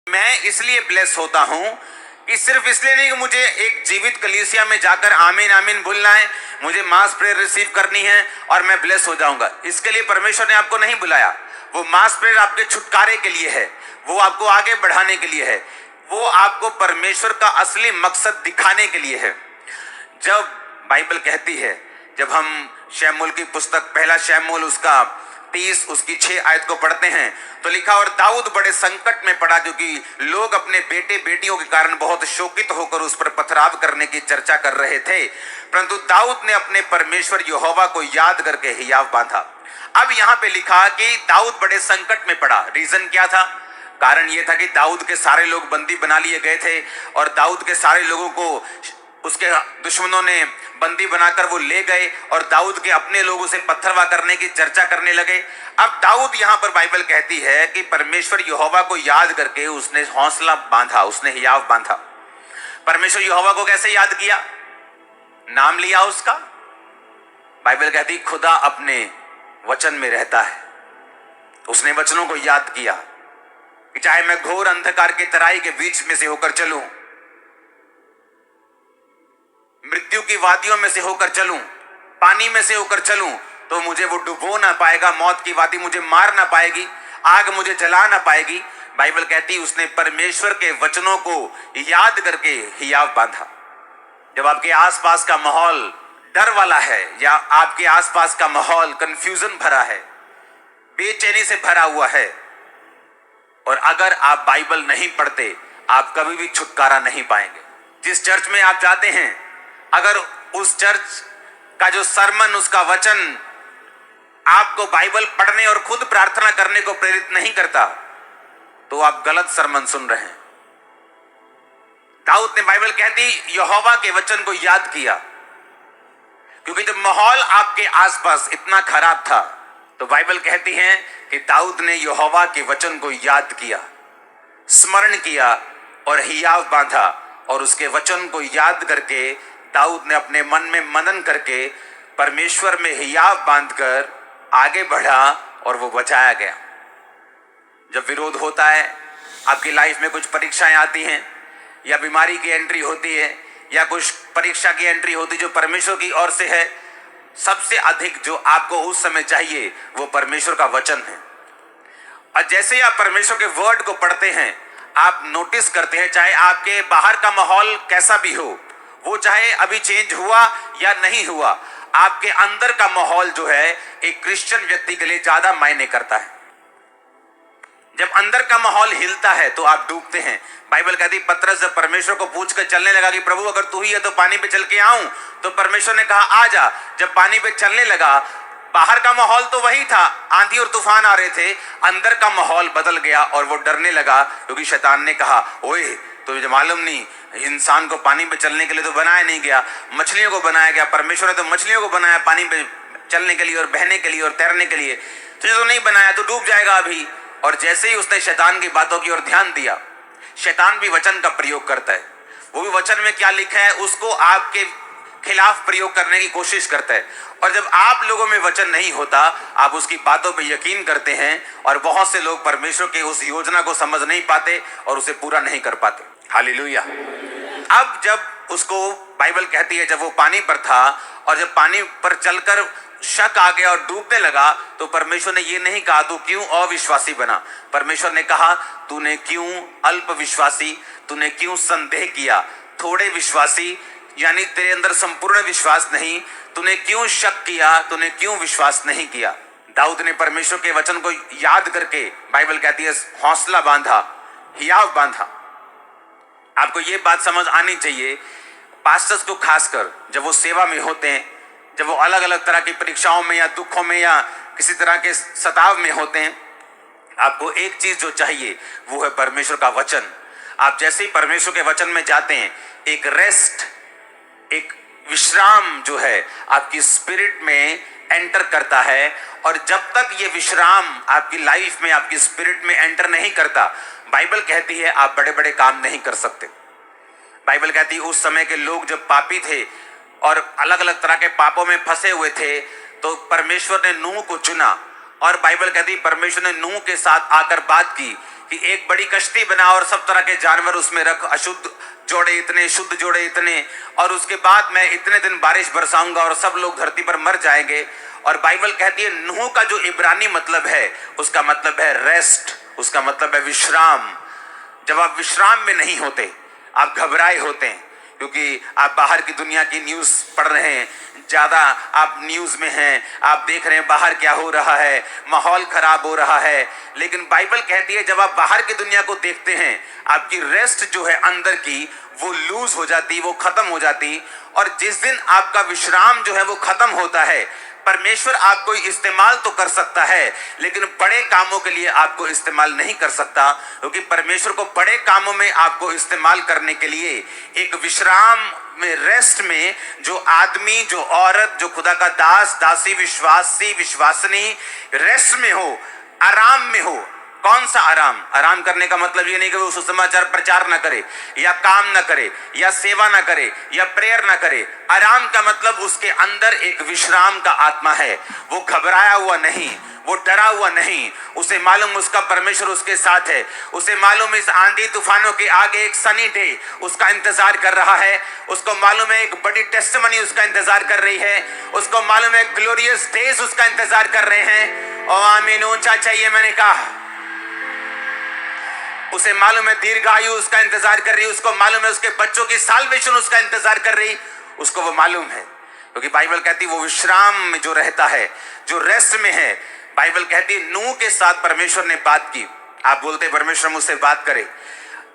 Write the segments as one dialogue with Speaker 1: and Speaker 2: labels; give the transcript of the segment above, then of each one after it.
Speaker 1: मैं इसलिए ब्लेस होता हूं कि सिर्फ इसलिए नहीं कि मुझे एक जीवित कलीसिया में जाकर आमीन आमीन बोलना है, मुझे मास प्रेयर रिसीव करनी है और मैं ब्लेस हो जाऊंगा। इसके लिए परमेश्वर ने आपको नहीं बुलाया। वो मास प्रेयर आपके छुटकारे के लिए है, वो आपको आगे बढ़ाने के लिए है, वो आपको परमेश्वर का असली मकसद दिखाने के लिए है। जब बाइबल कहती है, जब हम शमूएल की पुस्तक पहला शमूएल उसका 30 उसकी 6 आयत को पढ़ते हैं तो लिखा, और दाऊद बड़े संकट में पड़ा क्योंकि लोग अपने बेटे बेटियों के कारण बहुत शोकित होकर उस पर पथराव करने की चर्चा कर रहे थे, परंतु दाऊद ने अपने परमेश्वर यहोवा को याद करके हियाव बांधा। अब यहाँ पे लिखा कि दाऊद बड़े संकट में पड़ा। रीजन क्या था? कारण यह था कि दाऊद के सारे लोग बंदी बना लिए गए थे और दाऊद के सारे लोगों को उसके दुश्मनों ने बंदी बनाकर वो ले गए और दाऊद के अपने लोगों से पत्थरवा करने की चर्चा करने लगे। अब दाऊद यहां पर बाइबल कहती है कि परमेश्वर यहोवा को याद करके उसने हौसला बांधा, उसने हियाव बांधा। परमेश्वर यहोवा को कैसे याद किया? नाम लिया उसका। बाइबल कहती खुदा अपने वचन में रहता है। उसने वचनों को याद किया कि चाहे मैं घोर अंधकार के तराई के बीच में से होकर चलूं, मृत्यु की वादियों में से होकर चलूं, पानी में से होकर चलूं, तो मुझे वो डुबो ना पाएगा। मौत की वादी मुझे मार ना पाएगी, आग मुझे जला ना पाएगी। बाइबल कहती उसने परमेश्वर के वचनों को याद करके हियाव बांधा। जब आपके आसपास का माहौल डर वाला है या आपके आसपास का माहौल कंफ्यूजन भरा है, बेचैनी से भरा हुआ है, और अगर आप बाइबल नहीं पढ़ते आप कभी भी छुटकारा नहीं पाएंगे। जिस चर्च में आप जाते हैं, अगर उस चर्च का जो सरमन, उसका वचन आपको बाइबल पढ़ने और खुद प्रार्थना करने को प्रेरित नहीं करता, तो आप गलत सरमन सुन रहे हैं। दाऊद ने, बाइबल कहती, यहोवा के वचन को याद किया, क्योंकि जब माहौल आपके आसपास इतना खराब था तो बाइबल कहती है कि दाऊद ने यहोवा के वचन को याद किया, स्मरण किया और हियाव बांधा, और उसके वचन को याद करके दाऊद ने अपने मन में मनन करके परमेश्वर में हियाव बांधकर आगे बढ़ा और वो बचाया गया। जब विरोध होता है, आपकी लाइफ में कुछ परीक्षाएं आती हैं या बीमारी की एंट्री होती है या कुछ परीक्षा की एंट्री होती है जो परमेश्वर की ओर से है, सबसे अधिक जो आपको उस समय चाहिए वो परमेश्वर का वचन है। और जैसे ही आप परमेश्वर के वर्ड को पढ़ते हैं, आप नोटिस करते हैं, चाहे आपके बाहर का माहौल कैसा भी हो, वो चाहे अभी चेंज हुआ या नहीं हुआ, आपके अंदर का माहौल जो है एक क्रिश्चियन व्यक्ति के लिए ज्यादा मायने करता है। जब अंदर का माहौल हिलता है तो आप डूबते हैं। बाइबल कहती, पतरस जब परमेश्वर को पूछकर चलने लगा कि प्रभु अगर तू ही है तो पानी पे चल के आऊं, तो परमेश्वर ने कहा आ जा। जब पानी पे चलने लगा, बाहर का माहौल तो वही था, आंधी और तूफान आ रहे थे, अंदर का माहौल बदल गया और वो डरने लगा, क्योंकि शैतान ने कहा, ओए तुझे मालूम नहीं, इंसान को पानी पे चलने के लिए तो बनाया नहीं गया, मछलियों को बनाया गया। परमेश्वर ने तो मछलियों को बनाया पानी पे चलने के लिए और बहने के लिए और तैरने के लिए, तुझे तो नहीं बनाया, तो डूब जाएगा अभी। और जैसे ही उसने शैतान की बातों की ओर ध्यान दिया, शैतान भी वचन का प्रयोग करता है, वो भी वचन में क्या लिखा है उसको आपके खिलाफ प्रयोग करने की कोशिश करता है। और जब आप लोगों में वचन नहीं होता, आप उसकी बातों पे यकीन करते हैं, और बहुत से लोग परमेश्वर के उस योजना को समझ नहीं पाते और उसे पूरा नहीं कर पाते। हालेलुया। अब जब उसको बाइबल कहती है, जब वो पानी पर था और जब पानी पर चलकर शक आ गया और डूबने लगा, तो परमेश्वर ने ये नहीं कहा तू क्यों अविश्वासी बना। परमेश्वर ने कहा तूने क्यों अल्प विश्वासी, तूने क्यों संदेह किया, थोड़े विश्वासी, यानी तेरे अंदर संपूर्ण विश्वास नहीं, तूने क्यों शक किया, तूने क्यों विश्वास नहीं किया। दाऊद ने परमेश्वर के वचन को याद करके, बाइबल कहती है, हौसला बांधा, हियाव बांधा। आपको ये बात समझ आनी चाहिए, पास्टर्स को खासकर जब वो सेवा में होते हैं, जब वो अलग अलग तरह की परीक्षाओं में या दुखों में या किसी तरह के सताव में होते हैं, आपको एक चीज जो चाहिए वो है परमेश्वर का वचन। आप जैसे ही परमेश्वर के वचन में जाते हैं, एक रेस्ट, एक विश्राम जो है आपकी स्पिरिट में एंटर करता है। और जब तक ये विश्राम आपकी लाइफ में, आपकी स्पिरिट में एंटर नहीं करता, बाइबल कहती है आप बड़े बड़े काम नहीं कर सकते। बाइबल कहती है उस समय के लोग जब पापी थे और अलग अलग तरह के पापों में फंसे हुए थे, तो परमेश्वर ने नूह को चुना, और बाइबल कहती है परमेश्वर ने नूह के साथ आकर बात की कि एक बड़ी कश्ती बना और सब तरह के जानवर उसमें रख, अशुद्ध जोड़े इतने, शुद्ध जोड़े इतने, और उसके बाद मैं इतने दिन बारिश बरसाऊंगा और सब लोग धरती पर मर जाएंगे। और बाइबल कहती है नूह का जो इब्रानी मतलब है उसका मतलब है रेस्ट, उसका मतलब है विश्राम। जब आप विश्राम में नहीं होते, आप घबराए होते हैं, क्योंकि आप बाहर की दुनिया की न्यूज़ पढ़ रहे हैं, ज़्यादा आप न्यूज़ में हैं, आप देख रहे हैं बाहर क्या हो रहा है, माहौल खराब हो रहा है। लेकिन बाइबल कहती है जब आप बाहर की दुनिया को देखते हैं, आपकी रेस्ट जो है अंदर की वो लूज हो जाती, वो खत्म हो जाती। और जिस दिन आपका विश्राम जो है वो खत्म होता है, परमेश्वर आपको इस्तेमाल तो कर सकता है लेकिन बड़े कामों के लिए आपको इस्तेमाल नहीं कर सकता, क्योंकि परमेश्वर को बड़े कामों में आपको इस्तेमाल करने के लिए एक विश्राम में, रेस्ट में, जो आदमी, जो औरत, जो खुदा का दास, दासी, विश्वासी, विश्वासनी रेस्ट में हो, आराम में हो। कौन सा आराम? आराम करने का मतलब ये नहीं कि वो सुसमाचार प्रचार ना करे, या काम ना करे, या सेवा ना करे, या प्रेयर ना करे। आराम का मतलब उसके अंदर एक विश्राम का आत्मा है। वो घबराया हुआ नहीं, वो डरा हुआ नहीं, उसे मालूम उसका परमेश्वर उसके साथ है। उसे मालूम इस आंधी तूफानों के आगे एक सनी डे उसका इंतजार कर रहा है। उसको मालूम है एक बड़ी टेस्टिमनी उसका इंतजार कर रही है। उसको मालूम है ग्लोरियस डेज उसका इंतजार कर रहे हैं। और आमीन, ऊंचा चाहिए, मैंने कहा। उसे मालूम है दीर्घायु उसका इंतजार कर रही है। उसको मालूम है उसके बच्चों की साल्वेशन उसका इंतजार कर रही, उसको वो मालूम है, क्योंकि बाइबल कहती है वो विश्राम में जो रहता है, जो रेस्ट में है। बाइबल कहती है नूह के साथ परमेश्वर ने बात की। आप बोलते परमेश्वर मुझसे बात करे,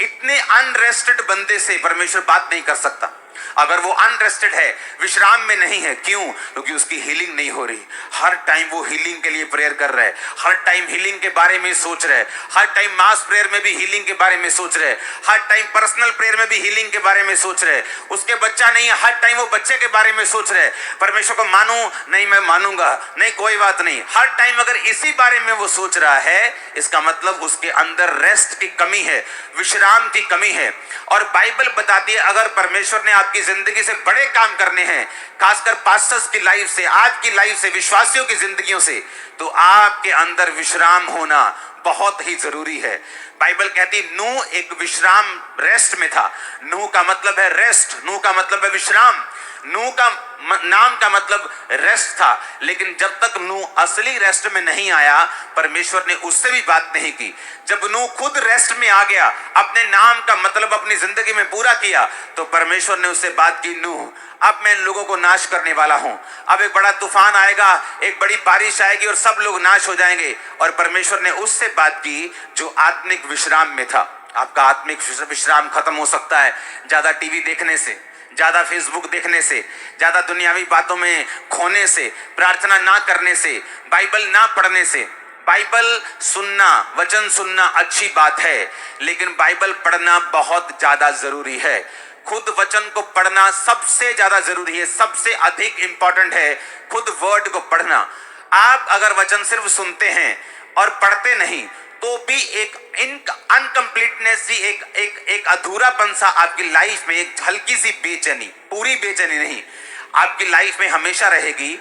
Speaker 1: इतने अनरेस्टेड बंदे से परमेश्वर बात नहीं कर सकता। अगर वो अनरेस्टेड है, विश्राम में नहीं है, क्यों? क्योंकि उसकी हीलिंग नहीं हो रही। हर टाइम वो हीलिंग के लिए प्रेयर कर रहा है, हर टाइम हीलिंग के बारे में सोच रहे, हर टाइम मास प्रेयर में भी हीलिंग के बारे में सोच रहे, हर टाइम पर्सनल प्रेयर में भी हीलिंग के बारे में सोच रहे। उसके बच्चा नहीं है, हर टाइम वो बच्चे के बारे में सोच रहे। परमेश्वर को मानू नहीं, मैं मानूंगा नहीं, कोई बात नहीं। हर टाइम अगर इसी बारे में वो सोच रहा है, इसका मतलब उसके अंदर रेस्ट की कमी है, विश्राम की कमी है। और बाइबल बताती है अगर परमेश्वर ने आपकी जिंदगी से बड़े काम करने हैं, खासकर पास्टर्स की लाइफ से, आज की लाइफ से, विश्वासियों की जिंदगियों से, तो आपके अंदर विश्राम होना बहुत ही जरूरी है। बाइबल कहती नूह एक विश्राम, रेस्ट में था। नूह का मतलब है रेस्ट, नूह का मतलब है विश्राम। नूह का नाम का मतलब रेस्ट था, लेकिन जब तक नूह असली रेस्ट में नहीं आया, परमेश्वर ने उससे भी बात नहीं की। जब नूह खुद रेस्ट में आ गया, अपने नाम का मतलब अपनी जिंदगी में पूरा किया, तो परमेश्वर ने उससे बात की, नूह अब मैं इन लोगों को नाश करने वाला हूं। अब एक बड़ा तूफान आएगा, एक बड़ी बारिश आएगी और सब लोग नाश हो जाएंगे। और परमेश्वर ने उससे बात की जो आत्मिक विश्राम में था। आपका आत्मिक विश्राम खत्म हो सकता है ज्यादा टीवी देखने से, ज्यादा फेसबुक देखने से, ज्यादा दुनियावी बातों में खोने से, प्रार्थना ना करने से, बाइबल ना पढ़ने से। बाइबल सुनना, वचन सुनना अच्छी बात है, लेकिन बाइबल पढ़ना बहुत ज्यादा जरूरी है। खुद वचन को पढ़ना सबसे ज्यादा जरूरी है, सबसे अधिक इंपॉर्टेंट है खुद वर्ड को पढ़ना। आप अगर वचन सिर्फ सुनते हैं और पढ़ते नहीं, तो भी एक अनकंप्लीटनेस, एक अधूरापन सा आपकी लाइफ में, एक हल्की सी बेचैनी, पूरी बेचैनी नहीं, आपकी लाइफ में हमेशा रहेगी,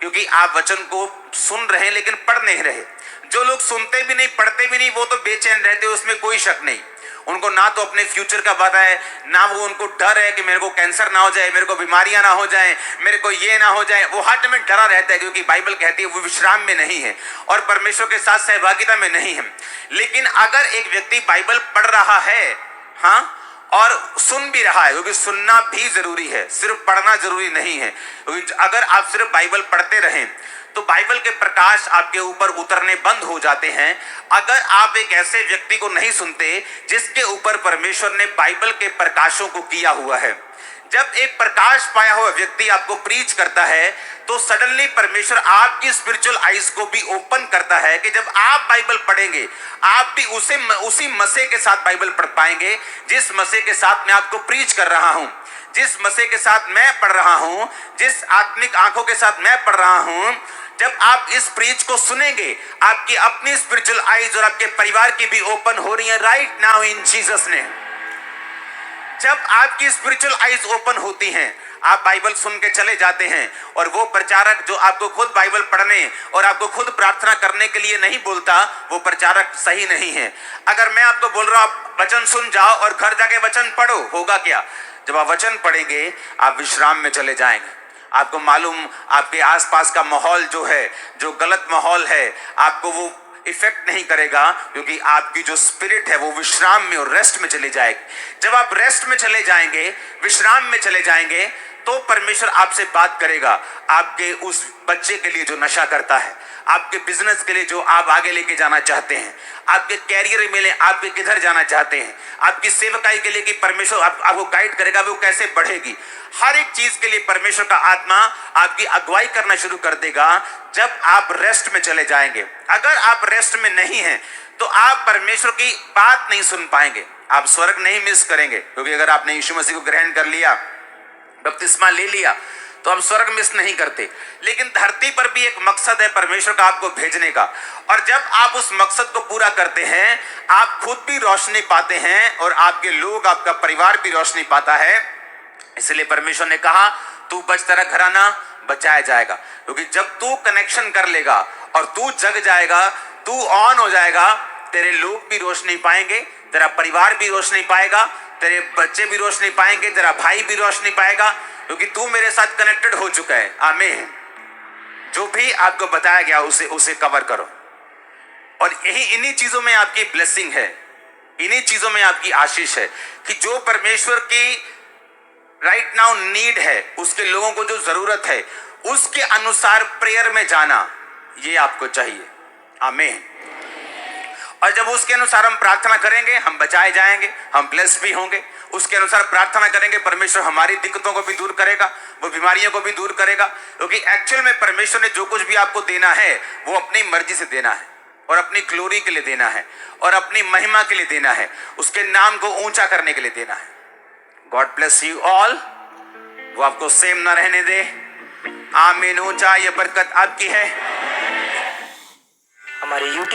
Speaker 1: क्योंकि आप वचन को सुन रहे हैं लेकिन पढ़ नहीं रहे। जो लोग सुनते भी नहीं, पढ़ते भी नहीं, वो तो बेचैन रहते, उसमें कोई शक नहीं। उनको ना तो अपने फ्यूचर का पता है, ना वो उनको डर है कि मेरे को कैंसर ना हो जाए, मेरे को बीमारियां ना हो जाए, मेरे को ये ना हो जाए। वो हर में डरा रहता है, क्योंकि बाइबल कहती है वो विश्राम में नहीं है और परमेश्वर के साथ सहभागिता में नहीं है। लेकिन अगर एक व्यक्ति बाइबल पढ़ रहा है, हाँ, और सुन भी रहा है, क्योंकि सुनना भी जरूरी है, सिर्फ पढ़ना जरूरी नहीं है। क्योंकि अगर आप सिर्फ बाइबल पढ़ते रहें तो बाइबल के प्रकाश आपके ऊपर उतरने बंद हो जाते हैं। अगर आप एक ऐसे व्यक्ति को नहीं सुनते जिसके ऊपर परमेश्वर ने बाइबल के प्रकाशों को किया हुआ है, जब एक प्रकाश पाया हुआ व्यक्ति आपको प्रीच करता है, तो सडनली परमेश्वर आपकी स्पिरिचुअल आईज को भी ओपन करता है कि जब आप बाइबल पढ़ेंगे, आप भी उसी मसीह के साथ बाइबल पढ़ पाएंगे जिस मसीह के साथ मैं आपको प्रीच कर रहा हूं, जिस मसीह के साथ मैं पढ़ रहा हूं, जिस आत्मिक आंखों के साथ मैं पढ़ रहा हूं। जब आप इस प्रीच को सुनेंगे, आपकी अपनी स्पिरिचुअल आईज और आपके परिवार की भी ओपन हो रही है right now in Jesus name. जब आपकी स्पिरिचुअल आइज ओपन होती हैं, आप बाइबल सुन के चले जाते हैं और वो प्रचारक जो आपको खुद बाइबल पढ़ने और आपको खुद प्रार्थना करने के लिए नहीं बोलता, वो प्रचारक सही नहीं है। अगर मैं आपको बोल रहा हूं आप वचन सुन जाओ और घर जाके वचन पढ़ो, होगा क्या? जब आप वचन पढ़ेंगे आप विश्राम में चले जाएंगे। आपको मालूम आपके आसपास का माहौल जो है, जो गलत माहौल है, आपको वो इफेक्ट नहीं करेगा, क्योंकि आपकी जो स्पिरिट है वो विश्राम में और रेस्ट में चले जाएगी। जब आप रेस्ट में चले जाएंगे, विश्राम में चले जाएंगे, तो परमेश्वर आपसे बात करेगा। आपके उस बच्चे के लिए जो नशा करता है, आपके बिजनेस के लिए जो आप आगे लेके जाना चाहते हैं, आपके कैरियर में आपके किधर जाना चाहते हैं, आपकी सेवकाई के लिए कि परमेश्वर आपको गाइड करेगा वो कैसे बढ़ेगी, हर एक चीज के लिए परमेश्वर का आत्मा आपकी अगुवाई करना शुरू कर देगा जब आप रेस्ट में चले जाएंगे। अगर आप रेस्ट में नहीं हैं तो आप परमेश्वर की बात नहीं सुन पाएंगे, आप स्वर्ग नहीं मिस करेंगे। क्योंकि अगर आपने यीशु मसीह को ग्रहण कर लिया, बपतिस्मा ले लिया, तो आप स्वर्ग मिस नहीं करते। लेकिन धरती पर भी एक मकसद है परमेश्वर का आपको भेजने का, और जब आप उस मकसद को पूरा करते हैं, आप खुद भी रोशनी पाते हैं और आपके लोग, आपका परिवार भी रोशनी पाता है। इसलिए परमेश्वर ने कहा तू बच, तेरा घराना बचाया जाएगा। क्योंकि जब तू कनेक्शन कर लेगा और तू जग जाएगा, तू ऑन हो जाएगा, तेरे लोग भी रोशनी पाएंगे, तेरा परिवार भी रोशनी पाएगा, तेरे बच्चे भी रोशनी पाएंगे, तेरा भाई भी रोशनी पाएगा, क्योंकि तू मेरे साथ कनेक्टेड हो चुका है। आमीन। जो भी आपको बताया गया उसे कवर करो। और यही इन्हीं चीजों में आपकी ब्लेसिंग है, इन्हीं चीजों में आपकी आशीष है कि जो परमेश्वर की राइट नाउ नीड है, उसके लोगों को जो जरूरत है, उसके अनुसार प्रेयर में जाना, ये आपको चाहिए। आमीन। और जब उसके अनुसार हम प्रार्थना करेंगे, हम बचाए जाएंगे, हम ब्लेस्ड भी होंगे। उसके अनुसार प्रार्थना करेंगे, परमेश्वर हमारी दिक्कतों को भी दूर करेगा, वो बीमारियों को भी दूर करेगा। क्योंकि एक्चुअल में परमेश्वर ने जो कुछ भी आपको देना है वो अपनी मर्जी से देना है, और अपनी ग्लोरी के लिए देना है, और अपनी महिमा के लिए देना है, उसके नाम को ऊंचा करने के लिए देना है। God bless you all. वो आपको सेम ना रहने दे। आमीन। ऊंचा ये बरकत आपकी है।
Speaker 2: हमारे YouTube